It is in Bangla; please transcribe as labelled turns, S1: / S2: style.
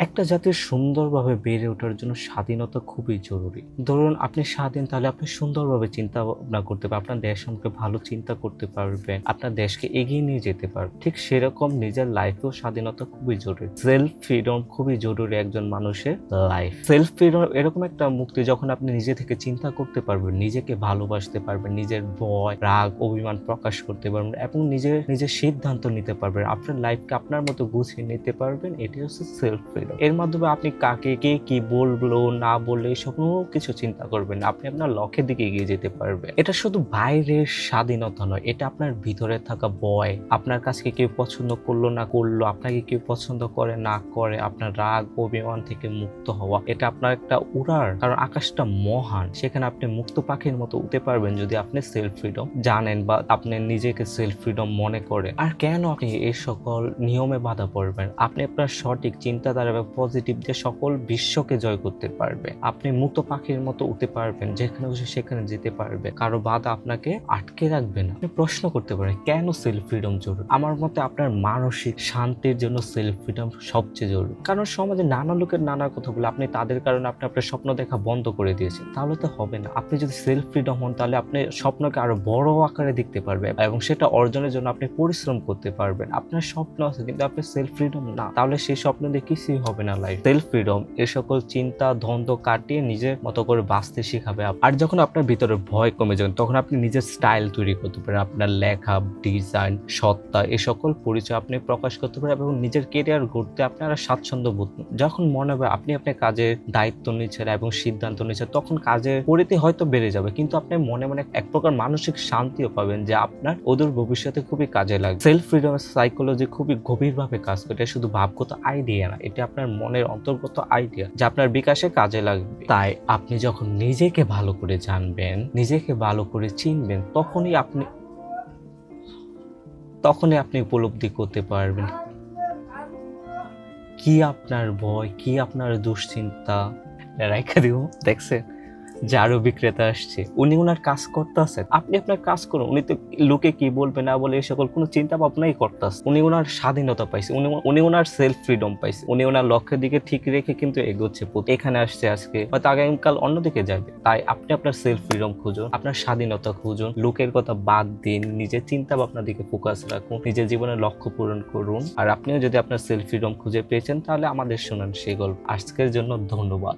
S1: একটা জাতির সুন্দরভাবে বেড়ে ওঠার জন্য স্বাধীনতা খুবই জরুরি। ধরুন আপনি স্বাধীন, তাহলে আপনি সুন্দরভাবে চিন্তা ভাবনা করতে পারবেন, আপনার দেশ সম্পর্কে ভালো চিন্তা করতে পারবেন, আপনার দেশকে এগিয়ে নিয়ে যেতে পারবেন। ঠিক সেরকম নিজের লাইফেও স্বাধীনতা খুবই জরুরি। সেলফ ফ্রিডম খুবই জরুরি একজন মানুষের লাইফ। সেলফ ফ্রিডম এরকম একটা মুক্তি, যখন আপনি নিজে থেকে চিন্তা করতে পারবেন, নিজেকে ভালোবাসতে পারবেন, নিজের ভয়, রাগ, অভিমান প্রকাশ করতে পারবেন এবং নিজের সিদ্ধান্ত নিতে পারবেন, আপনার লাইফকে আপনার মতো গুছিয়ে নিতে পারবেন। এটি হচ্ছে সেলফ ফ্রিডম। এর মাধ্যমে আপনি কাকে কে কি বললো না বললে এসব কোনো কিছু চিন্তা করবেন না, আপনি আপনার লক্ষ্যের দিকে এগিয়ে যেতে পারবেন। এটা শুধু বাইরের স্বাধীনতা নয়, এটা আপনার ভিতরে থাকা ভয়, আপনার কাছে কেউ পছন্দ করলো না করলো, আপনাকে কেউ পছন্দ করে না করে, আপনার রাগ অভিমান থেকে মুক্ত হওয়া। এটা আপনার একটা উড়ার, কারণ আকাশটা মহান, সেখানে আপনি মুক্ত পাখির মতো উঠতে পারবেন যদি আপনি সেলফ ফ্রিডম জানেন বা আপনি নিজেকে সেলফ ফ্রিডম মনে করেন। আর কেন আপনি এই সকল নিয়মে বাধা পড়বেন? আপনি আপনার সঠিক চিন্তাধারা বা পজিটিভ দিয়ে সকল বিশ্বকে জয় করতে পারবেন। আপনি মুক্ত পাখির মতো উঠতে পারবেন, যেখানে বসে সেখানে যেতে পারবে, কারো বাধা আপনাকে আটকে রাখবে না। আপনি প্রশ্ন করতে পারেন কেন সেলফ ফ্রিডম জরুরি? আমার মতে আপনার মানসিক শান্তির জন্য সেলফ ফ্রিডম সবচেয়ে জরুরি। কারণ সমাজে নানা লোকের নানা কথা বলে, আপনি তাদের কারণে আপনি আপনার স্বপ্ন দেখা বন্ধ করে দিয়েছেন, তাহলে তো হবে না। আপনি যদি সেলফ ফ্রিডম হন, তাহলে আপনি স্বপ্নকে আরো বড় আকারে দেখতে পারবেন এবং সেটা অর্জনের জন্য আপনি পরিশ্রম করতে পারবেন। আপনার স্বপ্ন আছে কিন্তু আপনি সেলফ ফ্রিডম না, তাহলে সেই স্বপ্ন দিয়ে কিছুই হবে না লাইফ। সেলফ ফ্রিডম এ সকল চিন্তা দ্বন্দ্ব কাটিয়ে নিজের মতো করে বাঁচতে শিখাবে। আর যখন আপনার ভিতরে ভয় কমে যাবে, তখন আপনি নিজের স্টাইল তৈরি করতে পারেন, আপনার লেখা, ডিজাইন, সত্তা এ সকল পরিচয় আপনি প্রকাশ করতে পারেন এবং নিজের কেরিয়ার গড়তে আপনারা স্বাচ্ছন্দ্য বোধ। যখন মনে হবে আপনি আপনার কাজের দায়িত্ব নিচ্ছেন এবং সিদ্ধান্ত নিচ্ছেন, তখন কাজের পরিধি হয়তো বেড়ে যাবে, কিন্তু আপনি মনে মনে এক প্রকার মানসিক শান্তিও পাবেন যে আপনার ওদের ভবিষ্যতে খুবই কাজে লাগবে। সেলফ ফ্রিডম সাইকোলজি খুবই গভীরভাবে কাজ করে। এটা শুধু ভাবগত আইডিয়া না, এটা আপনার মনের অন্তর্গত আইডিয়া যা আপনার বিকাশে কাজে লাগবে। তাই আপনি যখন নিজেকে ভালো করে জানবেন, নিজেকে ভালো করে চিনবেন, তখনই আপনি উপলব্ধি করতে পারবেন কি আপনার ভয়, কি আপনার দুশ্চিন্তা। রাইখা দিব, দেখছেন যারও বিক্রেতা আসছে, উনি ওনার কাজ করতেছেন, আপনি আপনার কাজ করুন। উনি তো লোকে কি বলবে না বলে এই সকল কোনো চিন্তা ভাবনাই করতেছে। উনি ওনার স্বাধীনতা পাইছে, উনি ওনার সেলফ ফ্রিডম পাইছে, উনি ওনার লক্ষ্যের দিকে ঠিক রেখে কিন্তু এগোচ্ছে। এখানে আসছে আজকে, হয়তো আগামীকাল অন্যদিকে যাবে। তাই আপনি আপনার সেলফ ফ্রিডম খুঁজুন, আপনার স্বাধীনতা খুঁজুন, লোকের কথা বাদ দিন, নিজের চিন্তা ভাবনার দিকে ফোকাস রাখুন, নিজের জীবনের লক্ষ্য পূরণ করুন। আর আপনিও যদি আপনার সেলফ ফ্রিডম খুঁজে পেয়েছেন, তাহলে আমাদের শোনান সেই গল্প। আজকের জন্য ধন্যবাদ।